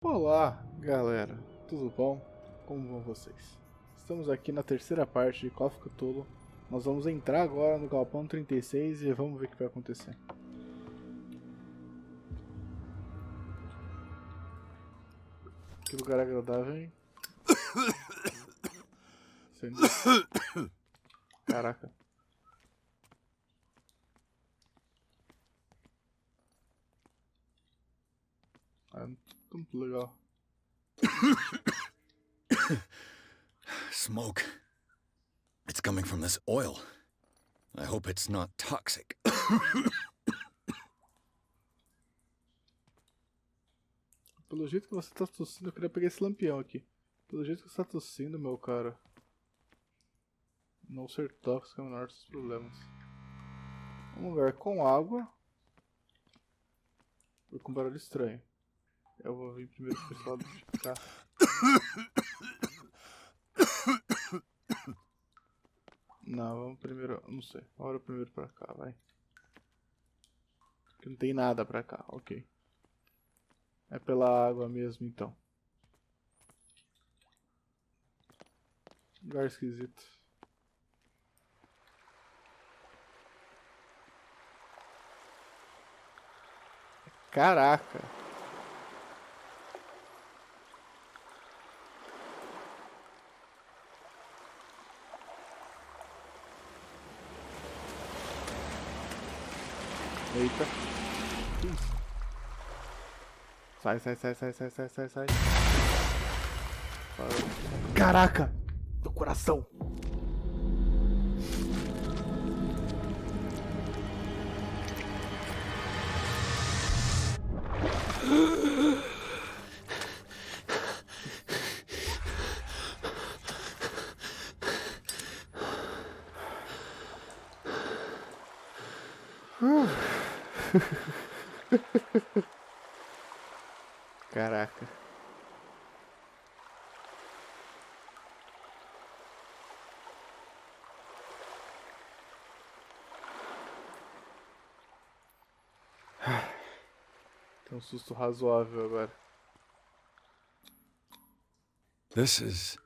Olá, galera, tudo bom? Como vão vocês? Estamos aqui na terceira parte de Call of Cthulhu. Nós vamos entrar agora no Galpão 36 e vamos ver o que vai acontecer. Que lugar agradável, hein? Caraca. Ah, muito legal. Smoke. It's coming from this oil. I hope it's not toxic. Pelo jeito que você tá tossindo, eu queria pegar esse lampião aqui. Pelo jeito que você tá tossindo, meu cara. Não ser tóxico é o menor dos problemas. Um lugar com água. E com barulho estranho. Eu vou vir primeiro pro pessoal de cá. Não, vamos primeiro. Não sei. Bora primeiro pra cá, vai. Porque não tem nada pra cá, ok. É pela água mesmo, então. Lugar esquisito. Caraca! Eita. Isso. Sai. Parou. Caraca! Meu coração! Caraca. Tem um susto razoável agora. This is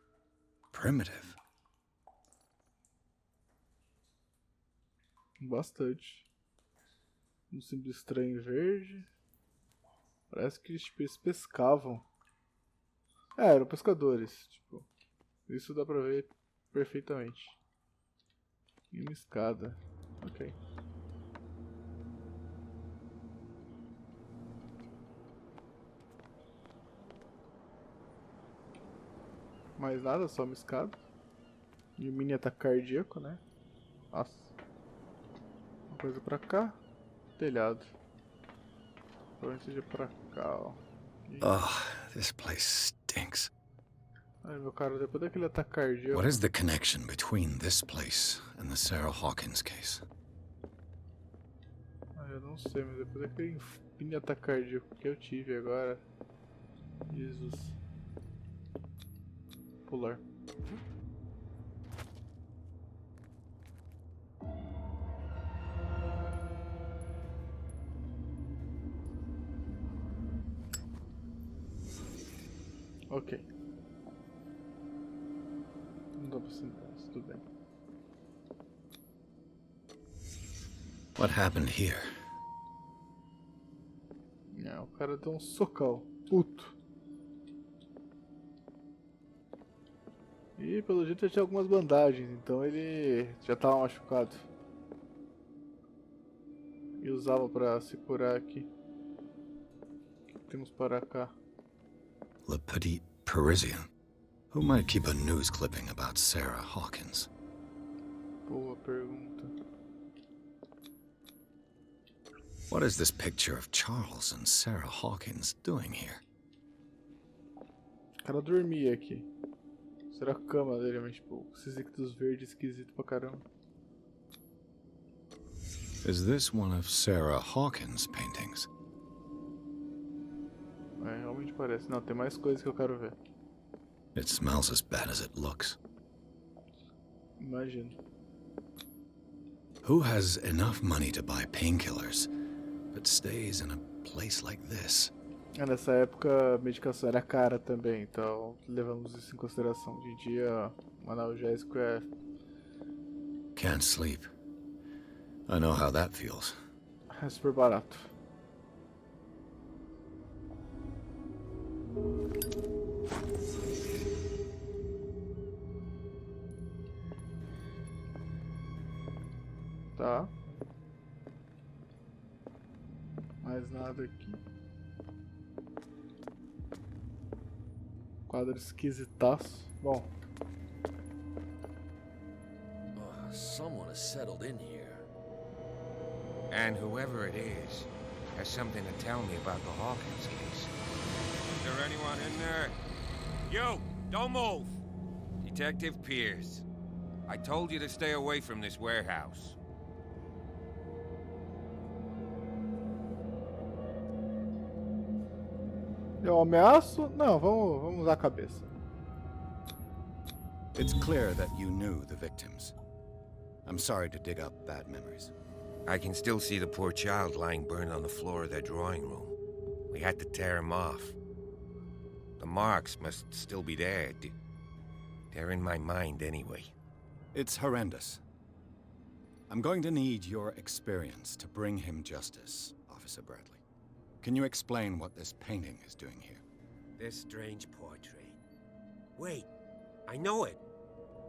primitive. Bastante. Um simples estranho verde. Parece que tipo, eles pescavam. Eram pescadores. Tipo, isso dá pra ver perfeitamente. E uma escada. Ok. Mais nada, só uma escada. E um mini ataque cardíaco, né? Nossa. Uma coisa pra cá. Telhado. Provavelmente seja pra cá, ó. Ugh, this place stinks. Ai, meu cara, depois daquele ataque cardíaco. What is the connection between this place and the Sarah Hawkins case? Ah, eu não sei, mas depois daquele mini ataque cardíaco que eu tive agora. Jesus. Pular. Ok. Não dá pra sentar, mas tudo bem. What happened here? É, o cara deu um socão. Puto. E pelo jeito ele tinha algumas bandagens, então ele já tava machucado. E usava pra se curar aqui. O que temos para cá? Le Petit Parisien. Who might keep a news clipping about Sarah Hawkins? Boa pergunta. What is this picture of Charles and Sarah Hawkins doing here? O cara dormia aqui. Será a cama dele, mas tipo, esses ictus verdes esquisito pra caramba. Is this one of Sarah Hawkins' paintings? É, realmente parece. Não, tem mais coisas que eu quero ver. It smells as bad as it looks. Imagino. Who has enough money to buy painkillers, but stays in a place like this? Nessa época a medicação era cara também, então levamos isso em consideração. Hoje em dia, um analgésico é Can't sleep. I know how that feels. super barato. Tá. Mais nada aqui. Quadro esquisitaço. Bom. Someone has settled in here. And whoever it is has something to tell me about the Hawkins case. Is there anyone in there? You! Don't move! Detective Pierce. I told you to stay away from this warehouse. Eu ameaço? Não, vamos usar a cabeça. It's clear that you knew the victims. I'm sorry to dig up bad memories. I can still see the poor child lying burned on the floor of their drawing room. We had to tear him off. The marks must still be there. They're in my mind anyway. It's horrendous. I'm going to need your experience to bring him justice, Officer Bradley. Can you explain what this painting is doing here? This strange portrait. Wait, I know it.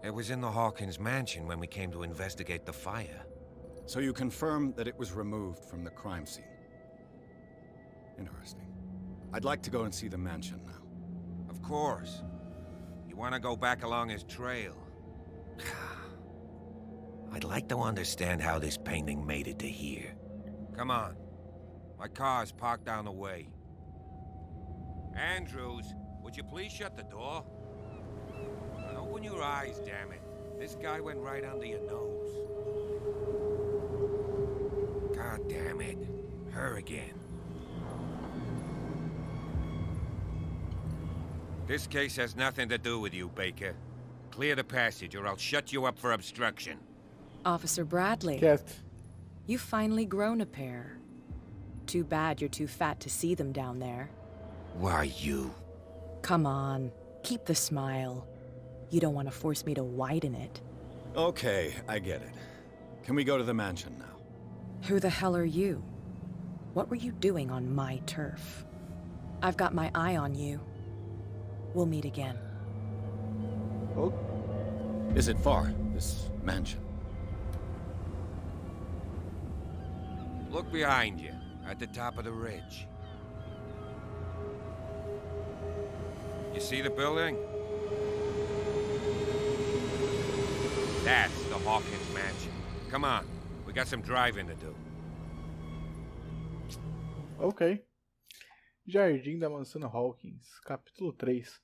It was in the Hawkins mansion when we came to investigate the fire. So you confirm that it was removed from the crime scene. Interesting. I'd like to go and see the mansion now. Of course. You want to go back along his trail? I'd like to understand how this painting made it to here. Come on. My car's parked down the way. Andrews, would you please shut the door? Open your eyes, damn it. This guy went right under your nose. God damn it. Her again. This case has nothing to do with you, Baker. Clear the passage or I'll shut you up for obstruction. Officer Bradley, Quiet. you've finally grown a pair. Too bad you're too fat to see them down there. Why you? Come on, keep the smile. You don't want to force me to widen it. Okay, I get it. Can we go to the mansion now? Who the hell are you? What were you doing on my turf? I've got my eye on you. We'll meet again. Oh, Is it far, this mansion? Look behind you, at the top of the ridge. You see the building? That's the Hawkins mansion. Come on, we got some driving to do. ok. Jardim da Mansão Hawkins, capítulo 3.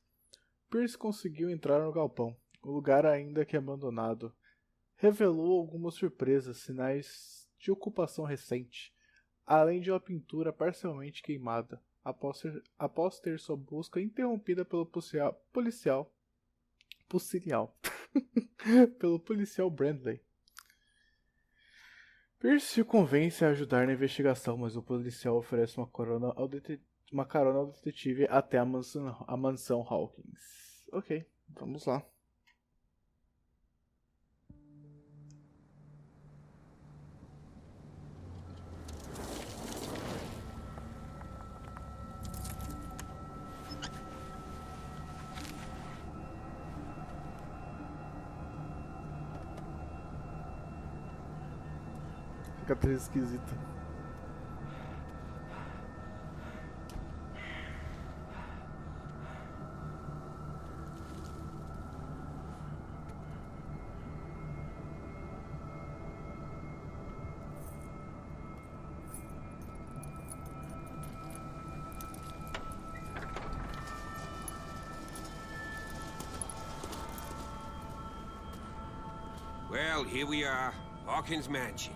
Pierce conseguiu entrar no galpão, o lugar ainda que abandonado. Revelou algumas surpresas, sinais de ocupação recente, além de uma pintura parcialmente queimada, após ter sua busca interrompida pelo policial pelo policial Brandley. Pierce o convence a ajudar na investigação, mas o policial oferece uma carona ao detetive até a mansão Hawkins. Ok, vamos lá. Cicatriz esquisita. Well, here we are, Hawkins mansion.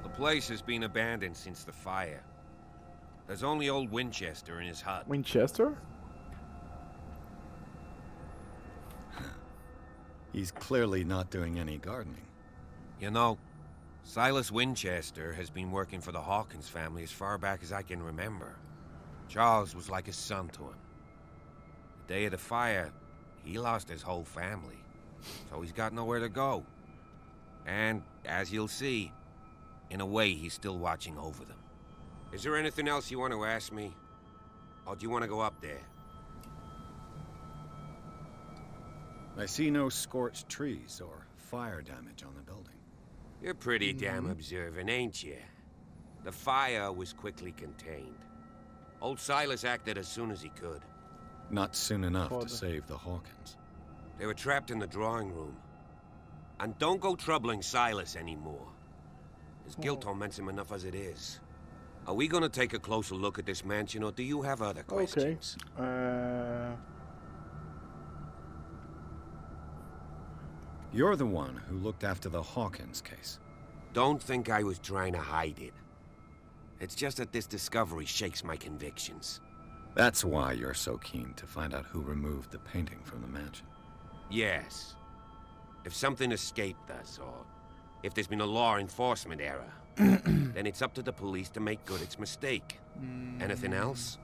The place has been abandoned since the fire. There's only old Winchester in his hut. Winchester? He's clearly not doing any gardening. You know, Silas Winchester has been working for the Hawkins family as far back as I can remember. Charles was like a son to him. The day of the fire, he lost his whole family, so he's got nowhere to go. And, as you'll see, in a way, he's still watching over them. Is there anything else you want to ask me? Or do you want to go up there? I see no scorched trees or fire damage on the building. You're pretty damn observant, ain't you? The fire was quickly contained. Old Silas acted as soon as he could. Not soon enough to save the Hawkins. They were trapped in the drawing room. And don't go troubling Silas anymore. His guilt torments him enough as it is. Are we gonna take a closer look at this mansion, or do you have other questions? Okay. You're the one who looked after the Hawkins case. Don't think I was trying to hide it. It's just that this discovery shakes my convictions. That's why you're so keen to find out who removed the painting from the mansion. Yes. If something escaped us, or if there's been a law enforcement error, then it's up to the police to make good its mistake. Anything else?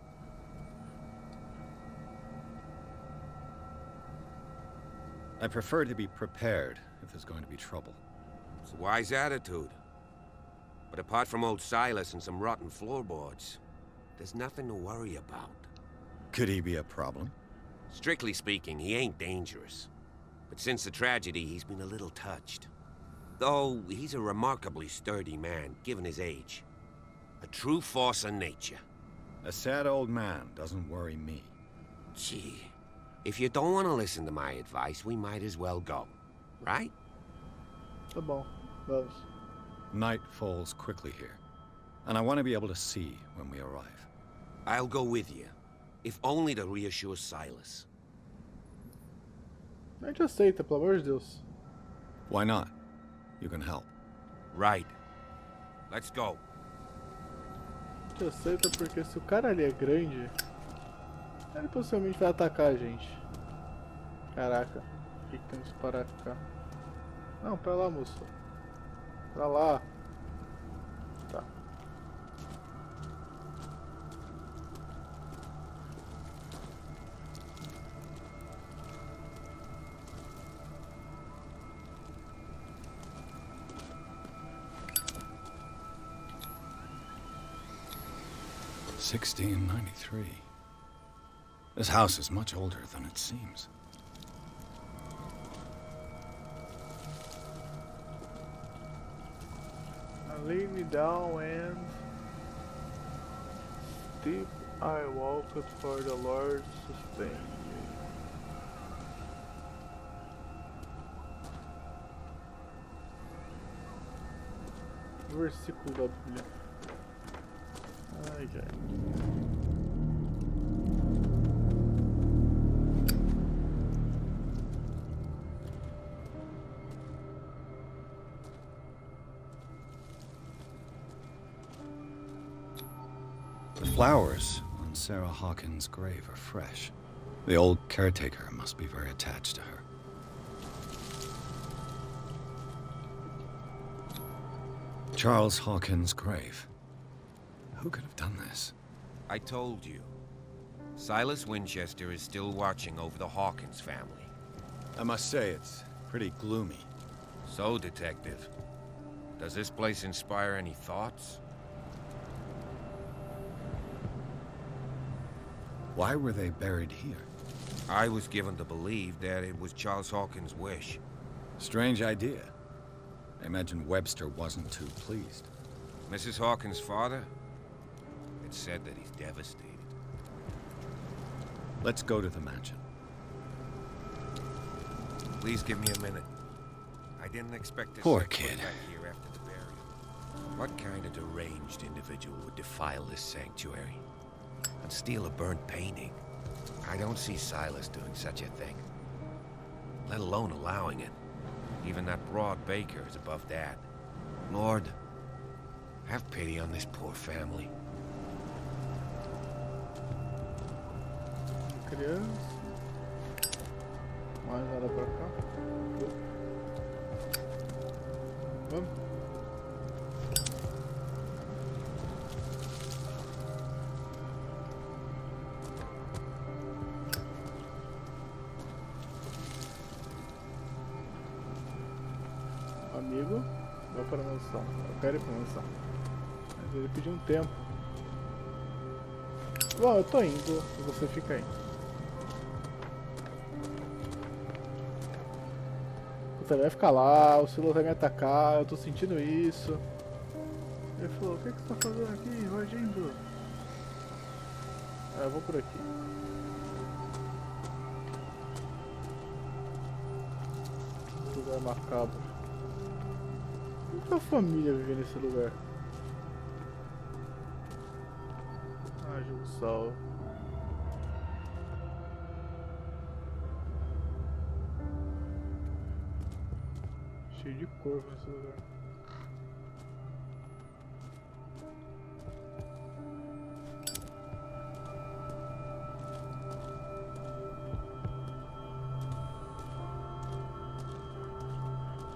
I prefer to be prepared if there's going to be trouble. It's a wise attitude. But apart from old Silas and some rotten floorboards, there's nothing to worry about. Could he be a problem? Strictly speaking, he ain't dangerous. But since the tragedy, he's been a little touched. Though, he's a remarkably sturdy man, given his age. A true force of nature. A sad old man doesn't worry me. Gee, if you don't want to listen to my advice, we might as well go. Right? Tá bom. Vamos. Night falls quickly here, and I want to be able to see when we arrive. I'll go with you, if only to reassure Silas. A gente aceita, pelo amor de Deus. Why not? You can help. Right. Let's go. A gente aceita porque se o cara ali é grande, ele possivelmente vai atacar a gente. Caraca, o que tem que disparar cá? Não, pra lá, moço. Pra lá. Tá. $1693. This house is much older than it seems. Lead me down and steep I walked for the Lord sustain me. Versículo da Bíblia. Ai, ai. The flowers on Sarah Hawkins' grave are fresh. The old caretaker must be very attached to her. Charles Hawkins' grave. Who could have done this? I told you. Silas Winchester is still watching over the Hawkins family. I must say, it's pretty gloomy. So, Detective, does this place inspire any thoughts? Why were they buried here? I was given to believe that it was Charles Hawkins' wish. Strange idea. I imagine Webster wasn't too pleased. Mrs. Hawkins' father? It's said that he's devastated. Let's go to the mansion. Please give me a minute. I didn't expect to Poor set kid. foot back here after the burial. What kind of deranged individual would defile this sanctuary and steal a burnt painting? I don't see Silas doing such a thing, let alone allowing it. Even that broad baker is above that. Lord, have pity on this poor family. Criança. Mais nada pra cá. Vamos. Amigo, vai para a mansão. Eu quero ir para a mansão. Mas ele pediu um tempo. Bom, eu tô indo e você fica aí. Ele vai ficar lá, o Silas vai me atacar, eu tô sentindo isso. Ele falou, o que você tá fazendo aqui, Rogindo? Eu vou por aqui. Esse lugar é macabro. Como que a família vive nesse lugar? Ah, jogo salvo. Cheio de corvo nesse lugar.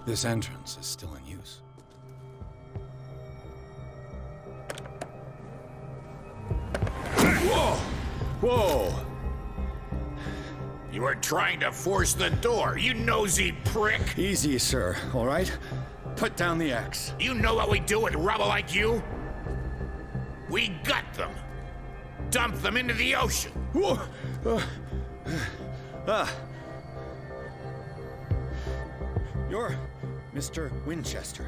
This entrance is still in use. Whoa! Whoa! You were trying to force the door, you nosy prick! Easy, sir, all right? Put down the axe. You know what we do with rubble like you? We gut them. Dump them into the ocean. Whoa! You're Mr. Winchester.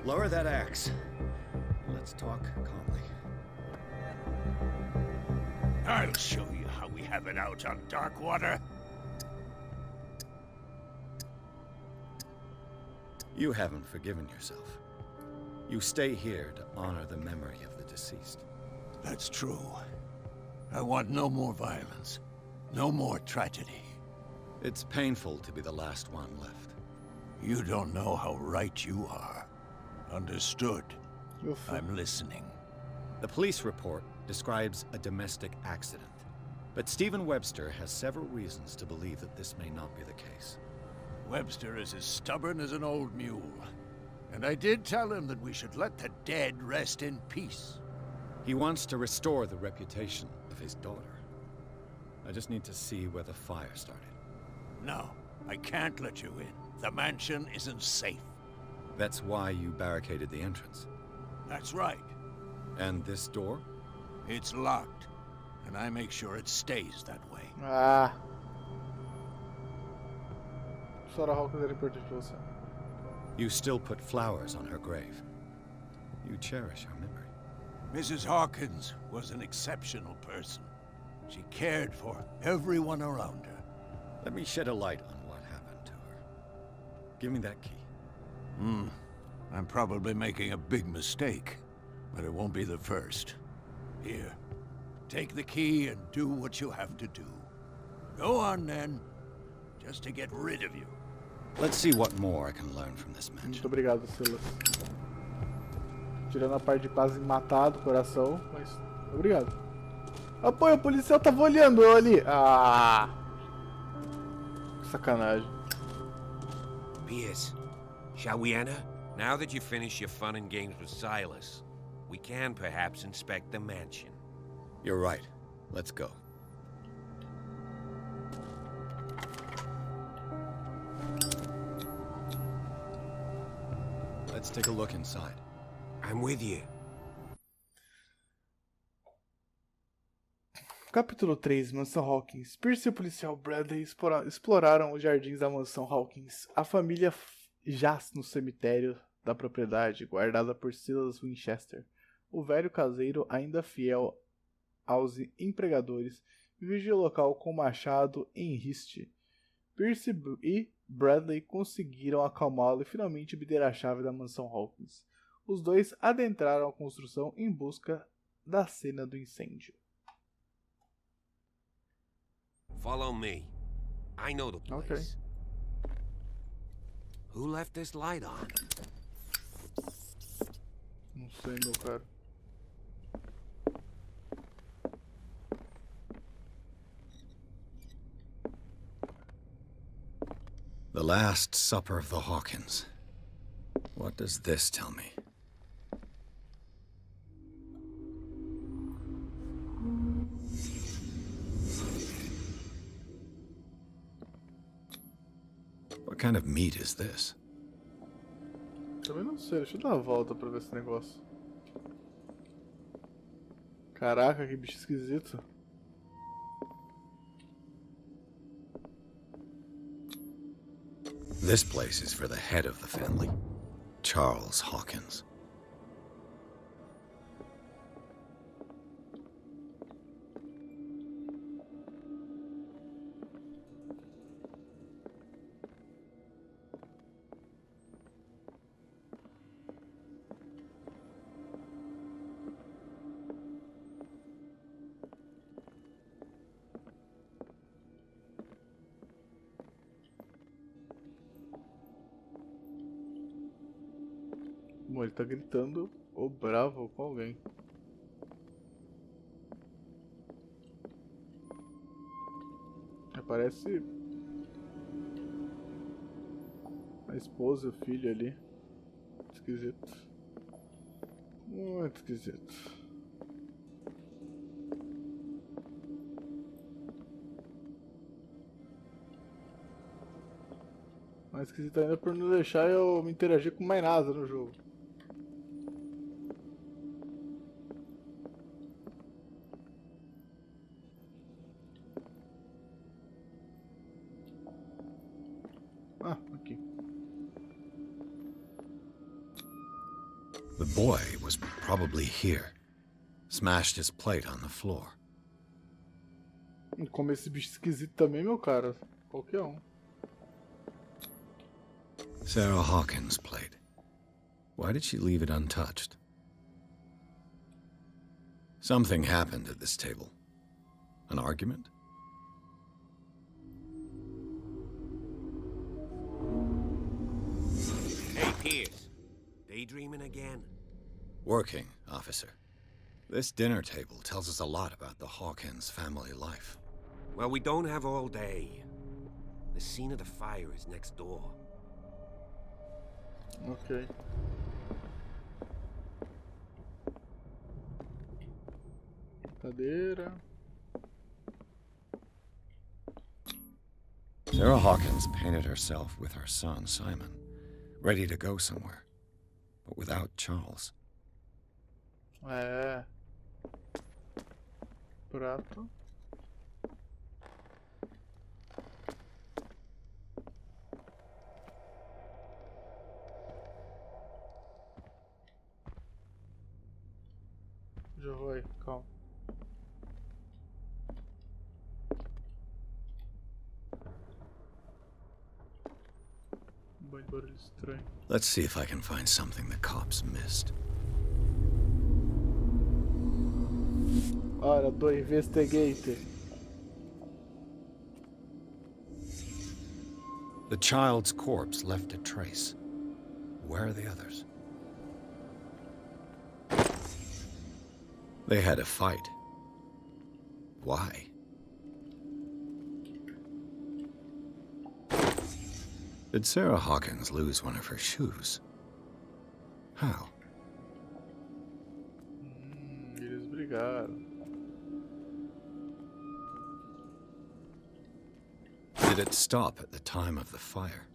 Lower that axe. Let's talk calmly. I'll show you how we have it out on dark water. You haven't forgiven yourself. You stay here to honor the memory of the deceased. That's true. I want no more violence. No more tragedy. It's painful to be the last one left. You don't know how right you are. Understood. I'm listening. The police report describes a domestic accident, but Stephen Webster has several reasons to believe that this may not be the case. Webster is as stubborn as an old mule. And I did tell him that we should let the dead rest in peace. He wants to restore the reputation of his daughter. I just need to see where the fire started. No, I can't let you in. The mansion isn't safe. That's why you barricaded the entrance. That's right. And this door? It's locked, and I make sure it stays that way. Ah. Sarah Hawkins era importante pra você. You still put flowers on her grave. You cherish her memory. Mrs. Hawkins was an exceptional person. She cared for everyone around her. Let me shed a light on what happened to her. Give me that key. I'm probably making a big mistake, but it won't be the first. Here, take the key and do what you have to do. Go on then, just to get rid of you. Let's see what more I can learn from this Muito mansion. obrigado, Silas. Tirando a parte de quase matar do coração, mas obrigado. Apoio, o policial tava olhando eu ali. Ah! Que sacanagem. Pierce, shall we enter? Now that you've finished your fun and games with Silas, we can perhaps inspect the mansion. You're right. Let's go. Let's take a look inside. I'm with you. Capítulo 3, Mansão Hawkins. Pierce e o policial Bradley exploraram os jardins da Mansão Hawkins. A família jaz no cemitério da propriedade, guardada por Silas Winchester. O velho caseiro, ainda fiel aos empregadores, vigia o local com machado em riste. Pierce e Bradley conseguiram acalmá-lo e finalmente obter a chave da Mansão Hawkins. Os dois adentraram a construção em busca da cena do incêndio. Follow me. I know the place. Okay. Who left this light on? Não sei, meu cara. The Last Supper of the Hawkins. What does this tell me? What kind of meat is this? Também não sei, deixa eu dar uma volta pra ver esse negócio. Caraca, que bicho esquisito. This place is for the head of the family, Charles Hawkins. Bom, ele tá gritando ou bravo com alguém. Aparece a esposa e o filho ali. Esquisito. Muito esquisito. Mais esquisito ainda por não deixar eu me interagir com mais nada no jogo. Ah, aqui. The boy was probably here. Smashed his plate on the floor. Como esse bicho esquisito também, meu cara. Qualquer um. Sarah Hawkins' plate. Why did she leave it untouched? Something happened at this table. An argument? Hey, Pierce. Daydreaming again? Working, officer. This dinner table tells us a lot about the Hawkins family life. Well, we don't have all day. The scene of the fire is next door. Ok. Cadeira. Sarah Hawkins painted herself with her son, Simon, ready to go somewhere, but without Charles. É. Prato. Já vai, calma. Barulho estranho. Let's see if I can find something the cops missed. Hora do investigator. The child's corpse left a trace. Where are the others? They had a fight. Why? Did Sarah Hawkins lose one of her shoes? How? Eles brigaram. Did it stop at the time of the fire?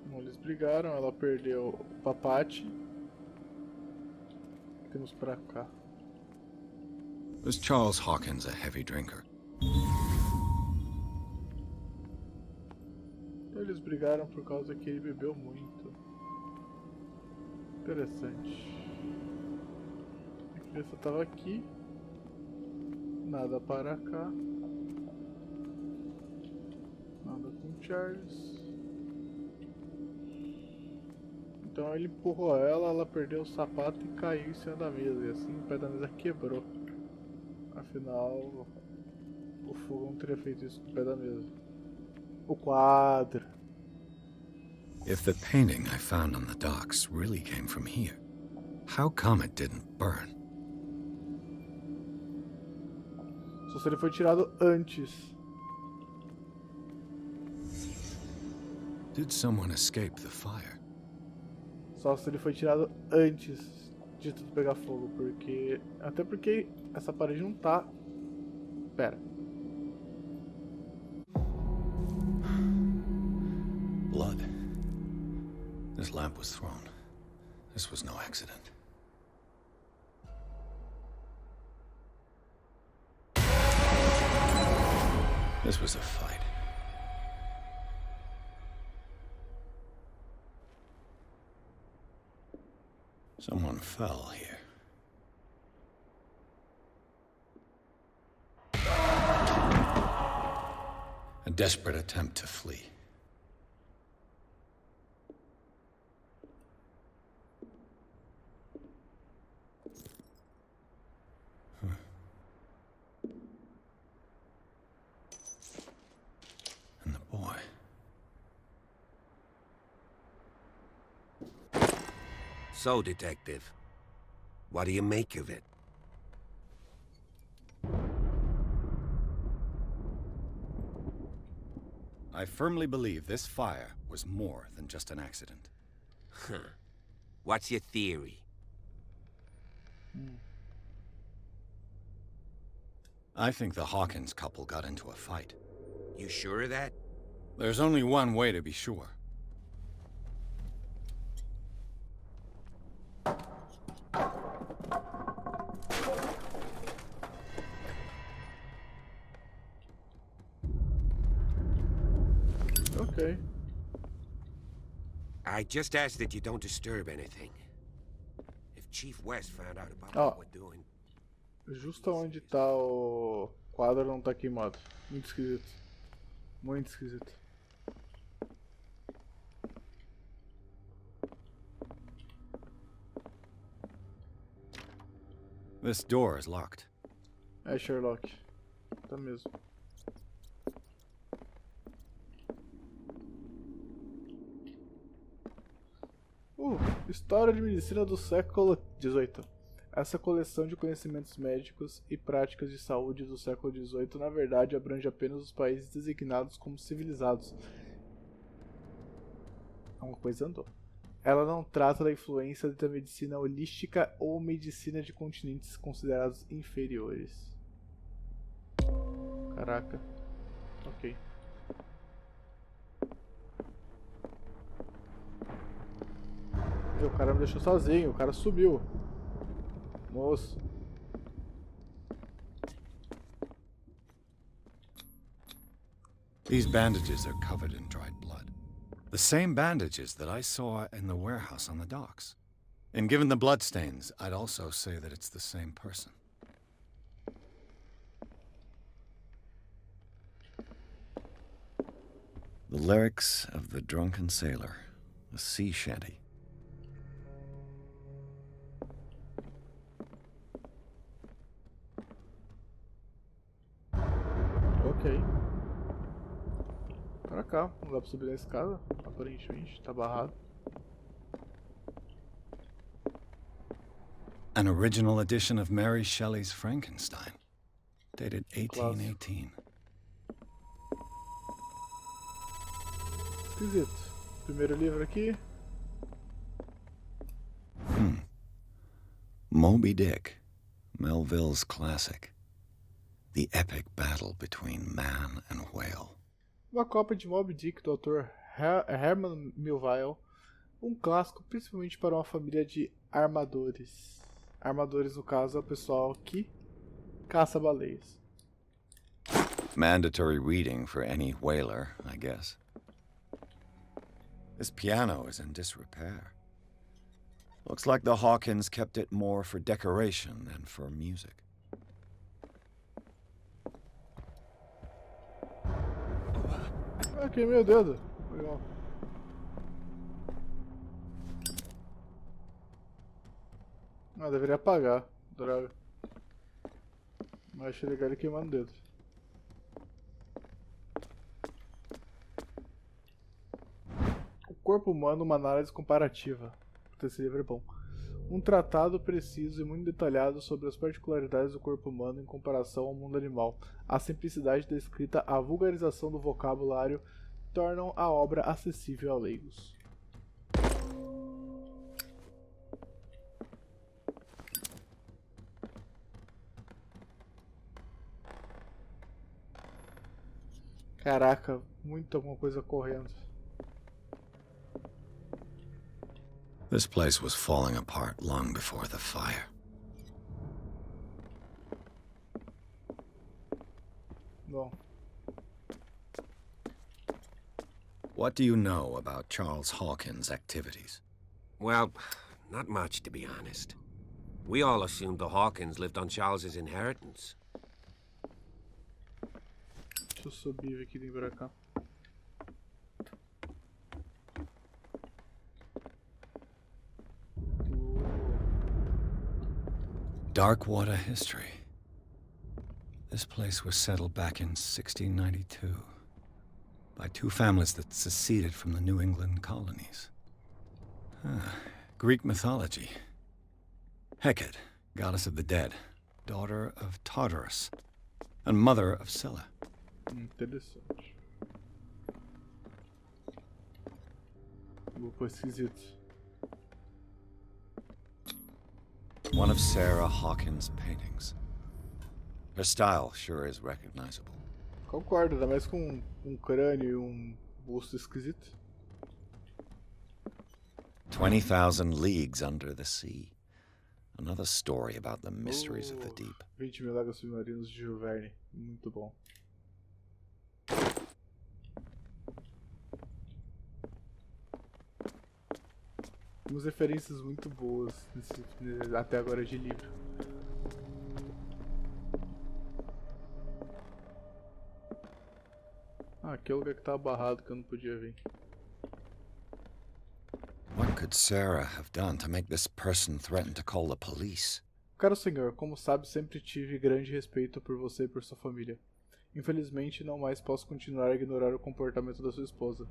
Bom, eles brigaram, ela perdeu o papate. Temos pra cá. Was Charles Hawkins a heavy drinker? Eles brigaram por causa que ele bebeu muito. Interessante. A criança tava aqui. Nada para cá. Nada com Charles. Então ele empurrou ela, ela perdeu o sapato e caiu em cima da mesa. E assim o pé da mesa quebrou. Afinal, o fogo não teria feito isso com o pé da mesa. O quadro. If the painting I found on the docks really came from here, how come it didn't burn? Só se ele foi tirado antes. Did someone escape the fire? Só se ele foi tirado antes de tudo pegar fogo, porque... Até porque essa parede não tá... Pera. Blood. This lamp was thrown. This was no accident. This was a fight. Someone fell here. A desperate attempt to flee. And the boy. So, Detective, what do you make of it? I firmly believe this fire was more than just an accident. Huh. What's your theory? I think the Hawkins couple got into a fight. You sure of that? There's only one way to be sure. Ok. I just ask that you don't disturb anything. If Chief West found out about Oh. what we're doing... Justo onde tá o quadro não tá queimado. Muito esquisito. Muito esquisito. This door is locked. É Sherlock. Tá mesmo. História de medicina do século XVIII. Essa coleção de conhecimentos médicos e práticas de saúde do século XVIII, na verdade, abrange apenas os países designados como civilizados. Uma coisa andou. Ela não trata da influência da medicina holística ou medicina de continentes considerados inferiores. Caraca. Ok. O cara me deixou sozinho, o cara subiu. Moço. These bandages are covered in dried blood. The same bandages that I saw in the warehouse on the docks. And given the bloodstains, I'd also say that it's the same person. The lyrics of the drunken sailor, a sea shanty. Ok. Pra cá, não dá pra subir na escada, aparentemente, tá barrado. An original edition of Mary Shelley's Frankenstein, dated 1818. Esquisito. Primeiro livro aqui. Moby Dick, Melville's classic. The epic battle between man and whale. Uma cópia de Moby Dick do autor Herman Melville. Um clássico principalmente para uma família de armadores. Armadores, no caso, é o pessoal que caça baleias. Mandatory reading for any whaler, I guess. This piano is in disrepair. Looks like the Hawkins kept it more for decoration than for music. Ah, queimei o dedo. Legal. Ah, deveria apagar. Droga. Mas achei legal ele queimando o dedo. O corpo humano, uma análise comparativa. Esse livro é bom. Um tratado preciso e muito detalhado sobre as particularidades do corpo humano em comparação ao mundo animal. A simplicidade da escrita, a vulgarização do vocabulário tornam a obra acessível a leigos. Caraca, muito alguma coisa correndo. This place was falling apart long before the fire. Bom, What do you know about Charles Hawkins' activities? Well, not much, to be honest. We all assumed the Hawkins lived on Charles's inheritance. deixa eu subir aqui e vir pra cá. Darkwater history. This place was settled back in 1692 by two families that seceded from the New England colonies. Greek mythology. Hecate, goddess of the dead, daughter of Tartarus, and mother of Scylla. Interessante. Grupo esquisito. One of Sarah Hawkins' paintings. Her style sure is recognizable. Concordo, ainda mais com um crânio e busto esquisito. 20,000 Leagues Under the Sea. Another story about the mysteries of the deep. 20.000 Léguas Submarinas de Jules Verne. Muito bom. Temos referências muito boas até agora de livro. Ah, aqui é o lugar que tava barrado que eu não podia vir. What could Sarah have done to make this person threaten to call the police? Caro senhor, como sabe, sempre tive grande respeito por você e por sua família. Infelizmente, não mais posso continuar a ignorar o comportamento da sua esposa.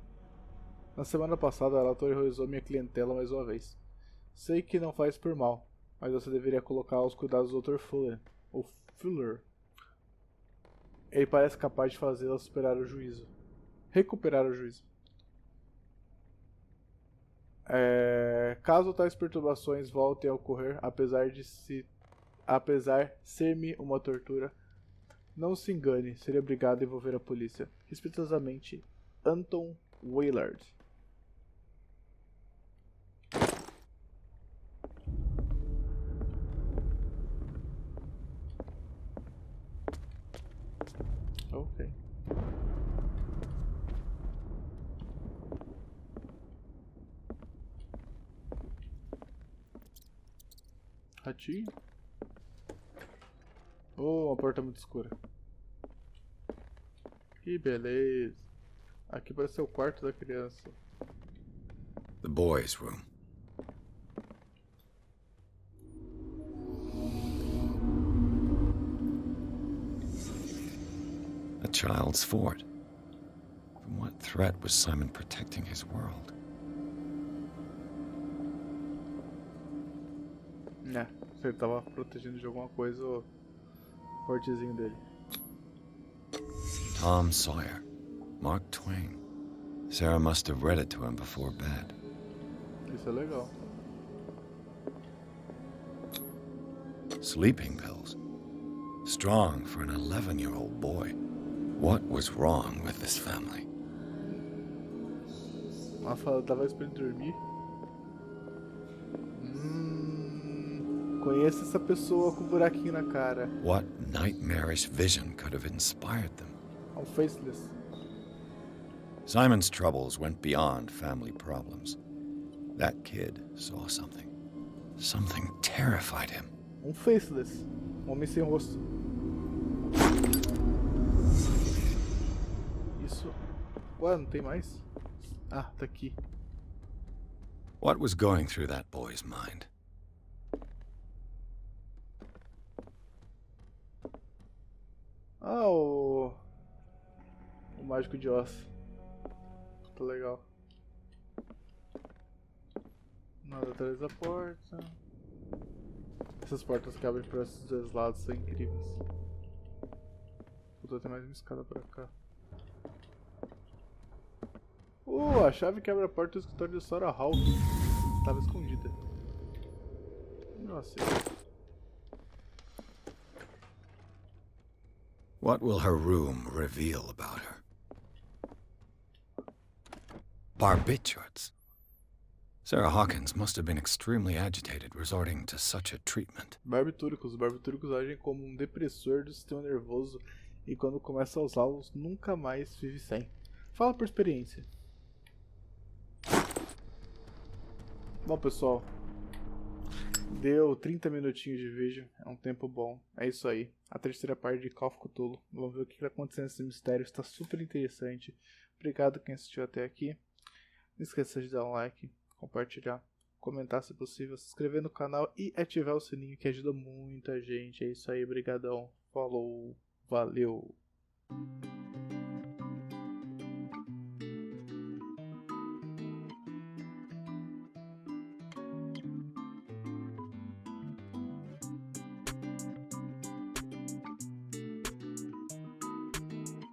Na semana passada, ela aterrorizou minha clientela mais uma vez. Sei que não faz por mal, mas você deveria colocar aos cuidados do Dr. Fuller. Ou Fuller. Ele parece capaz de fazê-la superar o juízo. Recuperar o juízo. Caso tais perturbações voltem a ocorrer, apesar ser-me uma tortura, não se engane, seria obrigado a envolver a polícia. Respeitosamente, Anton Willard. Ok. Ratinho? Oh, uma porta muito escura. Que beleza. Aqui parece ser o quarto da criança. The boys' room. A child's fort. From what threat was Simon protecting his world? Se ele tava protegendo de alguma coisa o fortezinho dele. Tom Sawyer. Mark Twain. Sarah must have read it to him before bed. Isso é legal. Sleeping pills. Strong for an 11-year-old boy. What was wrong with this family? Ela fala, dava isso pra ele dormir. Conheço essa pessoa com um buraquinho na cara. What nightmarish vision could have inspired them? Um faceless. Simon's troubles went beyond family problems. That kid saw something. Something terrified him. Um faceless. Um homem sem rosto. Isso. Ué, não tem mais? Ah, tá aqui. What was going through that boy's mind? Ah, o Mágico de Oz. Tá legal. Nada atrás da porta. Essas portas que abrem para esses dois lados são incríveis. Vou ter mais uma escada pra cá. A chave que abre a porta do escritório de Sora Hall. Estava escondida. Nossa. What will her room reveal about her? Barbiturates. Sarah Hawkins must have been extremely agitated resorting to such a treatment. Barbitúricos. Os barbitúricos agem como um depressor do sistema nervoso e quando começa a usá-los, nunca mais vive sem. Fala por experiência. Bom, pessoal, deu 30 minutinhos de vídeo, é um tempo bom, é isso aí. A terceira parte de Call of Cthulhu, vamos ver o que está acontecendo nesse mistério, está super interessante. Obrigado quem assistiu até aqui, não esqueça de dar um like, compartilhar, comentar se possível, se inscrever no canal e ativar o sininho que ajuda muita gente. É isso aí, brigadão, falou, valeu!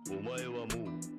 O 前はもう